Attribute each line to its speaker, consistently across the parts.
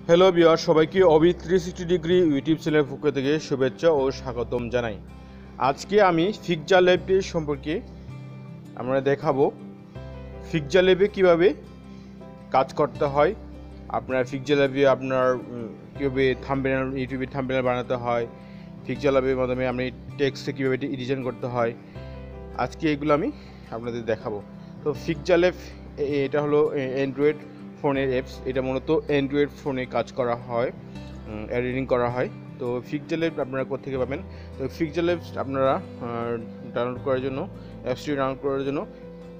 Speaker 1: Hello viewer, সবাইকে অবি 360 degree YouTube চ্যানেলের পক্ষ থেকে শুভেচ্ছা ও স্বাগতম জানাই। আজকে আমি পিক্সাল্যাব সম্পর্কে আমরা দেখাবো পিক্সাল্যাবে কিভাবে কাজ করতে হয়। আপনার পিক্সাল্যাবে আপনার কীভাবে থাম্বনেল, ইউটিউবে থাম্বনেল বানাতে হয়, পিক্সাল্যাবের মাধ্যমে আপনি টেক্সটে কীভাবে এডিশন করতে হয়, আজকে এগুলো আমি আপনাদের দেখাবো। তো পিক্সাল্যাব এটা হলো অ্যান্ড্রয়েড ফোনের অ্যাপস। এটা মূলত অ্যান্ড্রয়েড ফোনে কাজ করা হয়, এডিটিং করা হয়। তো পিক্সাল্যাব আপনারা কোত্থেকে পাবেন? তো পিক্সাল্যাব আপনারা ডাউনলোড করার জন্য, অ্যাপসটি ডাউনলোড করার জন্য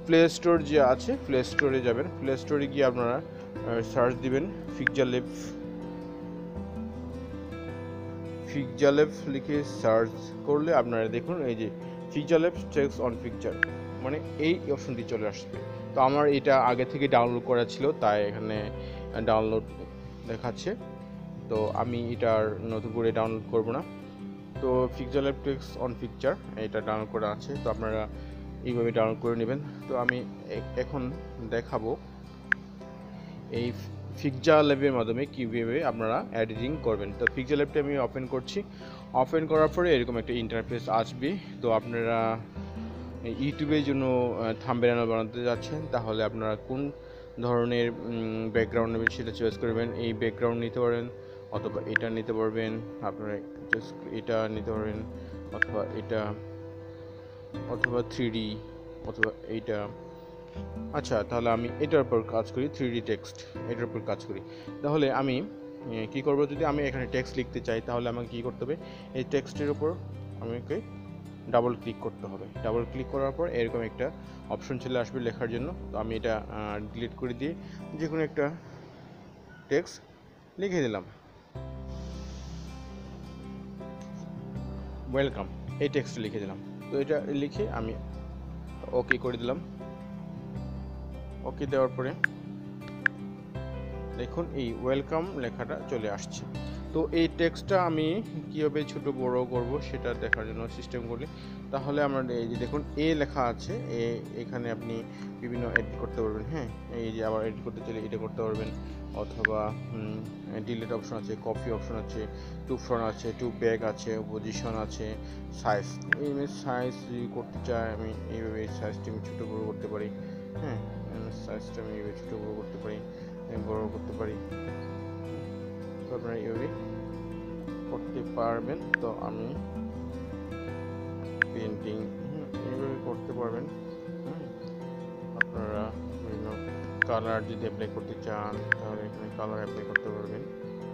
Speaker 1: প্লে স্টোর যে আছে, প্লে স্টোরে যাবেন। প্লে স্টোরে গিয়ে আপনারা সার্চ দিবেন পিক্সাল্যাব। পিক্সাল্যাব লিখে সার্চ করলে আপনারা দেখুন এই যে পিক্সাল্যাব টেক্সট অন পিকচার, মানে এই অপশনটি চলে আসবে। তো আমার এটা আগে থেকে ডাউনলোড করা ছিল, তাই এখানে ডাউনলোড দেখাচ্ছে। তো আমি এটার নতুন করে ডাউনলোড করব না। তো পিক্সাল্যাব টেক্সট অন পিকচার এটা ডাউনলোড করা আছে, তো আপনারা এইভাবে ডাউনলোড করে নেবেন। তো আমি এখন দেখাবো এই পিক্সাল্যাবের মাধ্যমে কীভাবে আপনারা এডিটিং করবেন। তো পিক্সাল্যাবটা আমি ওপেন করছি। ওপেন করার পরে এরকম একটা ইন্টারফেস আসবে। তো আপনারা ইউটিউবের জন্য থাম্বনেল বানাতে যাচ্ছেন, তাহলে আপনারা কোন ধরনের ব্যাকগ্রাউন্ড নেবেন সেটা চয়েস করবেন। এই ব্যাকগ্রাউন্ড নিতে পারেন, অথবা এটা নিতে পারবেন, আপনারা জাস্ট এটা নিতে পারেন, অথবা এটা, অথবা 3D, অথবা এইটা। আচ্ছা, তাহলে আমি এটার উপর কাজ করি, 3D টেক্সট, এটার উপর কাজ করি। তাহলে আমি কী করব? যদি আমি এখানে টেক্সট লিখতে চাই, তাহলে আমাকে কী করতে হবে? এই টেক্সটের উপর আমাকে ডাবল ক্লিক করতে হবে। ডাবল ক্লিক করার পর এরকম একটা অপশন চলে আসবে লেখার জন্য। তো আমি এটা ডিলিট করে দিয়ে যে কোনো একটা টেক্সট লিখে দিলাম, ওয়েলকাম, এই টেক্সট লিখে দিলাম। তো এটা লিখে আমি ওকে করে দিলাম। ওকে দেওয়ার পরে দেখুন এই ওয়েলকাম লেখাটা চলে আসছে। তো এই টেক্সটটা আমি কীভাবে ছোট বড় করব সেটা দেখার জন্য সিস্টেম করলে, তাহলে আমরা এই যে দেখুন এ লেখা আছে, এখানে আপনি বিভিন্ন এডিট করতে পারবেন। হ্যাঁ, এই যে আবার এডিট করতে চাইলে এটা করতে পারবেন, অথবা ডিলিট অপশন আছে, কপি অপশন আছে, টু ফ্রন্ট আছে, টু ব্যাক আছে, পজিশন আছে, সাইজ। এই ইমেজ সাইজ যদি করতে চাই আমি এইভাবে সাইজটা আমি ছোটো বড়ো করতে পারি। হ্যাঁ, সাইজটা আমি এইভাবে ছোটো বড়ো করতে পারি, বড় করতে পারি। তো আপনারা এইভাবে করতে পারবেন। তো আমি পেন্টিং এইভাবে করতে পারবেন। আপনারা বিভিন্ন কালার যদি অ্যাপ্লাই করতে চান, তাহলে এখানে কালার অ্যাপ্লাই করতে পারবেন,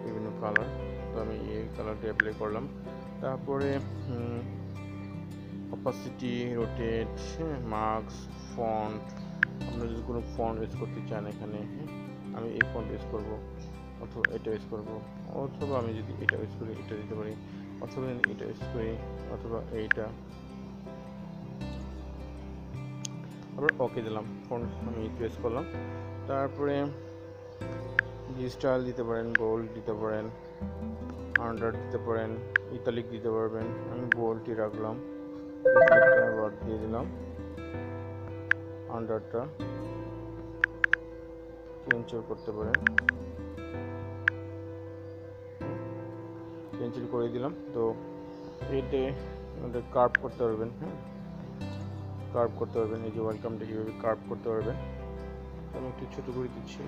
Speaker 1: বিভিন্ন কালার। তো আমি এই কালারটি অ্যাপ্লাই করলাম। তারপরে অপাসিটি, রোটেট, মার্কস, ফন্ট। আপনারা যদি কোনো ফন্ট ইউজ করতে চান, এখানে আমি এই ফন্ট ইউজ করবো, অথবা এটা ইউজ করবো, অথবা আমি যদি এটা ইউজ করি এটা দিতে পারি, অথবা এটা ইউজ করি, অথবা এইটা। আবার ওকে দিলাম, ফন্ট আমি ইউজ করলাম। তারপরে স্টাইল দিতে পারেন, বোল্ড দিতে পারেন, আন্ডার দিতে পারেন, ইতালিক দিতে পারবেন। আমি বোল্ডটি রাখলাম, বাদ দিয়ে দিলাম, আন্ডারটা ক্যান্সেল করতে পারেন, ক্যান্সেল করে দিলাম। তো এতে কার্ভ করতে পারবেন। হ্যাঁ, কার্ভ করতে পারবেন, এই যে ওয়েলকামটা কীভাবে কার্ভ করতে পারবেন। আমি একটু ছোটো করে দিচ্ছি,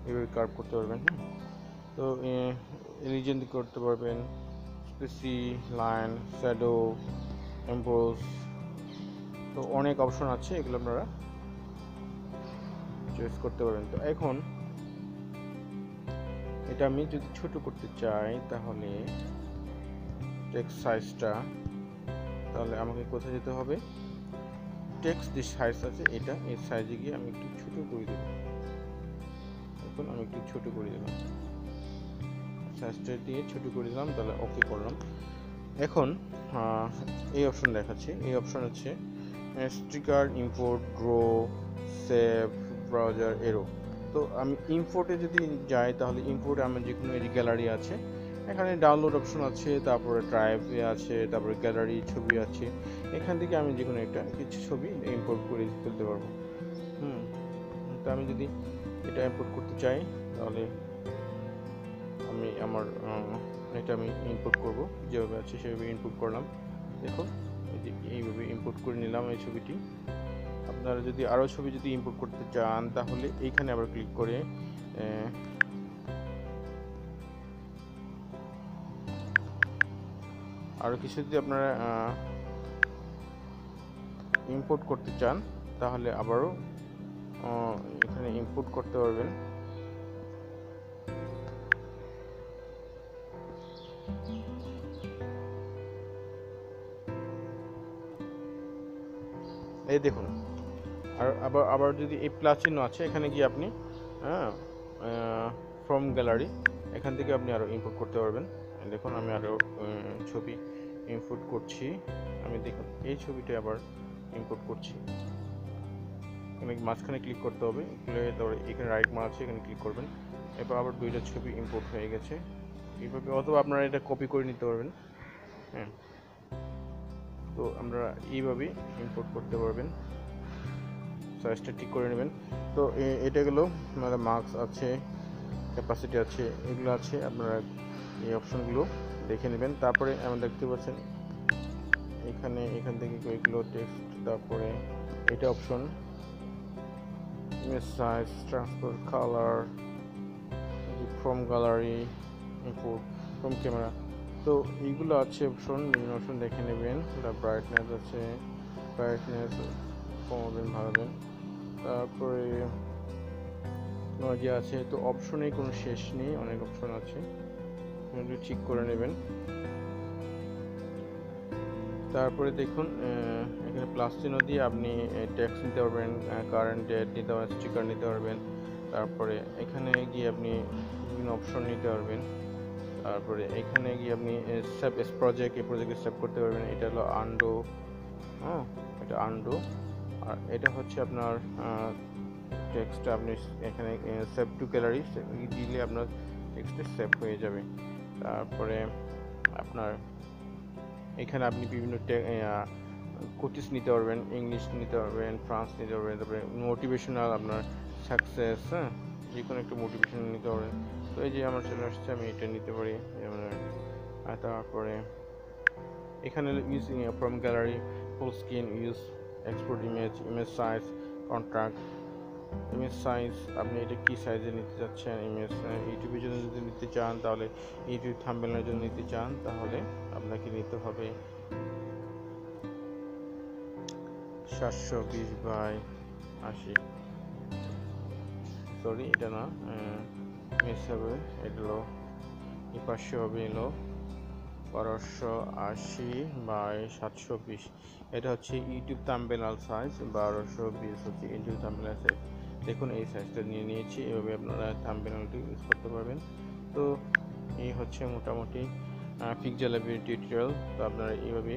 Speaker 1: এইভাবে কার্ভ করতে পারবেন। হ্যাঁ, তো রিজন করতে পারবেন, স্পেসি, লাইন, শ্যাডো, এমবোস। তো অনেক অপশন আছে, এগুলো আপনারা চয়েস করতে পারবেন। তো এখন এটা আমি যদি ছোট করতে চাই, তাহলে টেক্সট সাইজটা, তাহলে আমাকে কোথায় যেতে হবে? টেক্সট যে সাইজ আছে এটা, এই সাইজে গিয়ে আমি একটু ছোট করে দেব। এখন আমি একটু ছোট করে দিলাম, সাইজটা দিয়ে ছোট করে দিলাম, তাহলে ওকে করলাম। এখন এই অপশন দেখাচ্ছি। এই অপশন হচ্ছে sticker, import, draw, save, browser, arrow. তো আমি ইম্পোর্টে যদি যাই, তাহলে ইম্পোর্টে আমার যে কোনো এই গ্যালারি আছে, এখানে ডাউনলোড অপশন আছে, তারপরে ড্রাইভে আছে, তারপরে গ্যালারি, ছবি আছে। এখান থেকে আমি যে কোনো একটা কিছু ছবি ইম্পোর্ট করে ফেলতে পারবো। তো আমি যদি এটা ইম্পোর্ট করতে চাই, তাহলে আমি আমার এটা আমি ইনপুট করব, যেভাবে আছে সেভাবে ইনপুট করলাম। দেখুন এইভাবে ইনপুট করে নিলাম এই ছবিটি। আপনারা যদি আরও ছবি যদি ইনপুট করতে চান তাহলে এইখানে আবার ক্লিক করে আরও কিছু যদি আপনারা ইম্পোর্ট করতে চান তাহলে আবারও এখানে ইম্পোর্ট করতে পারবেন। এই দেখুন, আর আবার যদি এই প্লাস চিহ্ন আছে এখানে গিয়ে আপনি ফ্রম গ্যালারি এখান থেকে আপনি আরও ইম্পোর্ট করতে পারবেন। দেখুন আমি আরও ছবি ইম্পোর্ট করছি। আমি দেখুন এই ছবিটা আবার ইম্পোর্ট করছি। এখানে মাঝখানে ক্লিক করতে হবে, তারপরে এখানে রাইট মার্ক আছে এখানে ক্লিক করবেন। এরপর আবার দুইটা ছবি ইম্পোর্ট হয়ে গেছে এইভাবে, অথবা আপনারা এটা কপি করে নিতে পারবেন। হ্যাঁ, তো আমরা এইভাবেই ইম্পোর্ট করতে পারবেন। সাইজটা ঠিক করে নেবেন। তো এটা গেলো আমাদের মার্কস আছে, ক্যাপাসিটি আছে, এগুলো আছে, আপনারা এই অপশনগুলো দেখে নেবেন। তারপরে আমরা দেখতে পাচ্ছেন এখান থেকে এগুলো টেক্সট, তারপরে এটা option image size, transfer colour, from gallery, import from camera. তো এইগুলো আছে অপশন, বিভিন্ন অপশন দেখে নেবেন। ব্রাইটনেস আছে, ব্রাইটনেস কমাবেন ভালোবেন, তারপরে নয়েজ আছে। তো অপশনে কোনো শেষ নেই, অনেক অপশন আছে, এগুলো ঠিক করে নেবেন। তারপরে দেখুন এখানে প্লাস চিহ্ন দিয়ে আপনি ট্যাক্স নিতে পারবেন, কারেন্ট ডেট নিতে পারবেন, স্টিকার নিতে পারবেন। তারপরে এখানে গিয়ে আপনি বিভিন্ন অপশন নিতে পারবেন। তারপরে এখানে গিয়ে আপনি সেভ এস প্রজেক্ট, এই প্রজেক্টে সেভ করতে পারবেন। এটা হলো আন্ডো, এটা আন্ডো। আর এটা হচ্ছে আপনার টেক্সটটা আপনি এখানে সেভ টু গ্যালারি দিলে আপনার টেক্সটে সেভ হয়ে যাবে। তারপরে আপনার এখানে আপনি বিভিন্ন কোটিস নিতে পারবেন, ইংলিশ নিতে পারবেন, ফ্রান্স নিতে পারবেন, তারপরে মোটিভেশনাল আপনার সাকসেস, যে কোনো একটা মোটিভেশনাল নিতে পারবেন। তো এই যে আমার চলে আসছে, আমি এটা নিতে পারি। তারপরে এখানে use from gallery, full screen, use export image, image size, contract, image size আপনি এটা কী সাইজে নিতে চাচ্ছেন। ইমেজ ইউটিউবের জন্য যদি নিতে চান তাহলে, ইউটিউব থাম্বনেলের জন্য নিতে চান তাহলে আপনাকে নিতে হবে 720x80, সরি এটা না, মিস হবে, এটা হলো 500 হবে, এলো 1280x720। এটা হচ্ছে ইউটিউব থাম্বনেল সাইজ, 1220 হচ্ছে ইউটিউব থাম্বনেল সাইজ। দেখুন এই সাইজটা নিয়ে নিয়েছি, এভাবে আপনারা থাম্বনেলটি ইউজ করতে পারবেন। তো এই হচ্ছে মোটামুটি পিক্সাল্যাবের টিউটোরিয়াল। তো আপনারা এইভাবে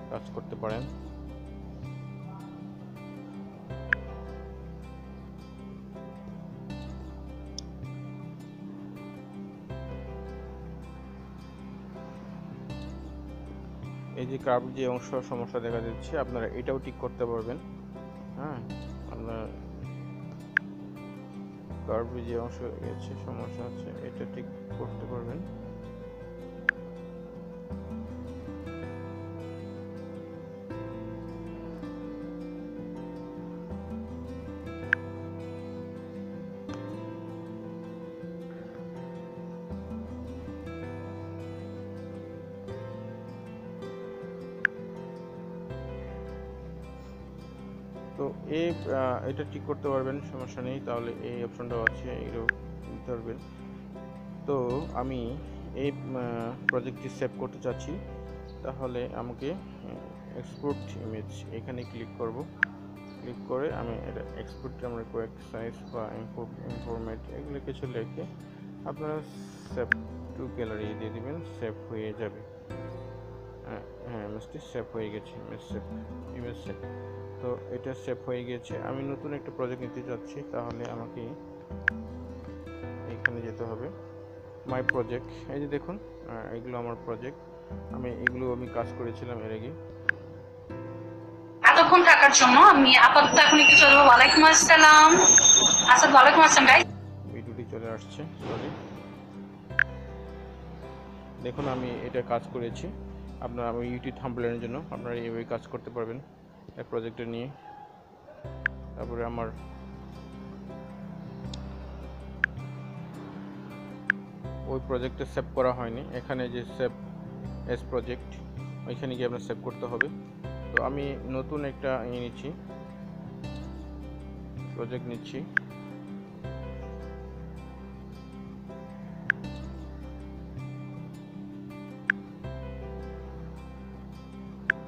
Speaker 1: কাজ করতে পারেন। এই যে কার্ভ যে অংশ সমস্যা দেখা যাচ্ছে, আপনারা এটাও ঠিক করতে পারবেন। হ্যাঁ, আপনার কার্ভে যে অংশ গেছে সমস্যা আছে এটা ঠিক করতে পারবেন। তো এটা ঠিক করতে পারবেন, সমস্যা নেই। তাহলে এই অপশনটাও আছে, এগুলো নিতে পারবেন। তো আমি এই প্রজেক্টটি সেভ করতে চাচ্ছি, তাহলে আমাকে এক্সপোর্ট ইমেজ এখানে ক্লিক করব। ক্লিক করে আমি এটা এক্সপোর্ট আমরা কয়েক সাইজ বা ইনফরমেট এগুলো কিছু লিখে আপনারা সেভ টু গ্যালারি দিয়ে দিবেন, সেভ হয়ে যাবে। হ্যাঁ, ইমেজটি সেভ হয়ে গেছে, ইমেজ সেভ। তো এটা সেভ হয়ে গেছে। আমি নতুন একটা প্রজেক্ট নিতে যাচ্ছি, তাহলে আমাকে এখানে যেতে হবে, মাই প্রজেক্ট। এই যে দেখুন এগুলো আমার প্রজেক্ট, এগুলো আমি কাজ করেছিলাম এর আগে।
Speaker 2: এতক্ষণ থাকার জন্য আমি আপাতত এখন একটু চলবো। ওয়ালাইকুম আসসালাম। আচ্ছা, ওয়ালাইকুম আসসালাম গাইস।
Speaker 1: ভিডিওটি চলে আসছে, সরি। দেখুন আমি এটা কাজ করেছি। আপনারা আমি ইউটিউব থাম্বনেলের জন্য আপনারা এইভাবে কাজ করতে পারবেন এই প্রজেক্টটা নিয়ে। তারপরে আমার ওই প্রজেক্টে সেভ করা হয়নি, এখানে যে সেভ এস প্রজেক্ট ওইখানে গিয়ে আপনার সেভ করতে হবে। তো আমি নতুন একটা নিচ্ছি, প্রজেক্ট নিচ্ছি।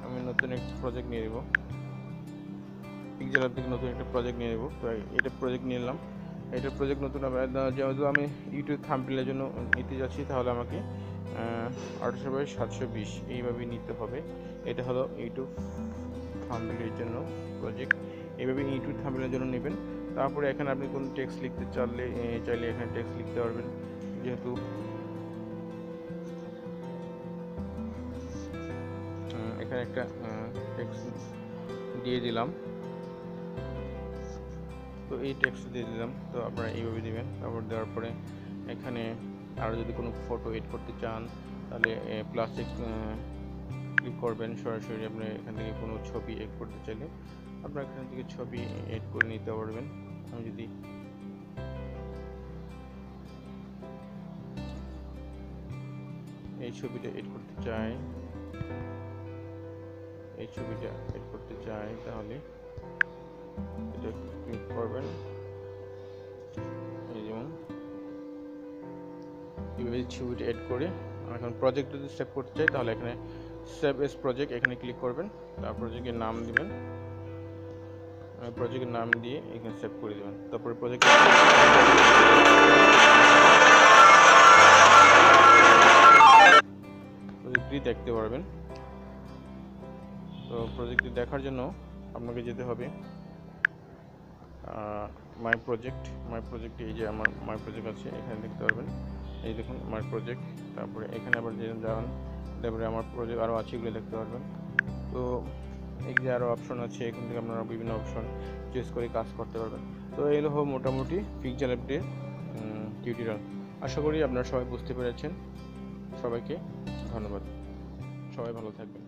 Speaker 1: আমি নতুন একটা প্রজেক্ট নিয়ে নেব, পিক্সেলল্যাব থেকে নতুন একটা প্রজেক্ট নিয়ে নেব। তো এটা প্রজেক্ট নিয়ে নিলাম। এটা প্রজেক্ট নতুন, যেহেতু আমি ইউটিউব থাম্বনেলের জন্য নিতে যাচ্ছি তাহলে আমাকে 800x720 এইভাবে নিতে হবে। এটা হলো ইউটিউব থাম্বনেলের জন্য প্রজেক্ট, এইভাবে ইউটিউব থাম্বনেলের জন্য নেবেন। তারপরে এখানে আপনি কোন টেক্সট লিখতে চাইলে এখানে টেক্সট লিখতে পারবেন। যেহেতু এখানে একটা টেক্সট দিয়ে দিলাম, তো এই টেক্সট দিয়ে দিলাম। তো আপনারা এইভাবে দিবেন। তারপর দেওয়ার পরে এখানে আরও যদি কোনো ফটো এড করতে চান তাহলে প্লাসে ক্লিক করবেন। সরাসরি আপনি এখান থেকে কোনো ছবি এড করতে চাইলে আপনারা এখান থেকে ছবি এড করে নিতে পারবেন। আমি যদি এই ছবিটা এড করতে চাই, তাহলে এটা ক্লিক করবেন। এই যেমন এইভাবে ছবিটা এড করে এখন প্রজেক্ট যদি সেভ করতে চাই তাহলে এখানে সেভ এস প্রজেক্ট এখানে ক্লিক করবেন। তারপর প্রজেক্টের নাম দিবেন, প্রজেক্টের নাম দিয়ে এখানে সেভ করে দেবেন। তারপরে প্রজেক্টটি দেখতে পারবেন। তো প্রজেক্টটি দেখার জন্য আপনাকে যেতে হবে মাই প্রজেক্ট। এই যে আমার মাই প্রজেক্ট আছে, এখানে দেখতে পারবেন। এই দেখুন মাই প্রজেক্ট। তারপরে এখানে আবার যে যান, তারপরে আমার প্রজেক্ট আরও আছে, এগুলো দেখতে পারবেন। তো এই যে আরও অপশন আছে, এখান থেকে আপনারা বিভিন্ন অপশন চুজ করে কাজ করতে পারবেন। তো এগুলো হলো মোটামুটি পিক্সেলল্যাবের টিউটোরিয়াল। আশা করি আপনারা সবাই বুঝতে পেরেছেন। সবাইকে ধন্যবাদ, সবাই ভালো থাকবেন।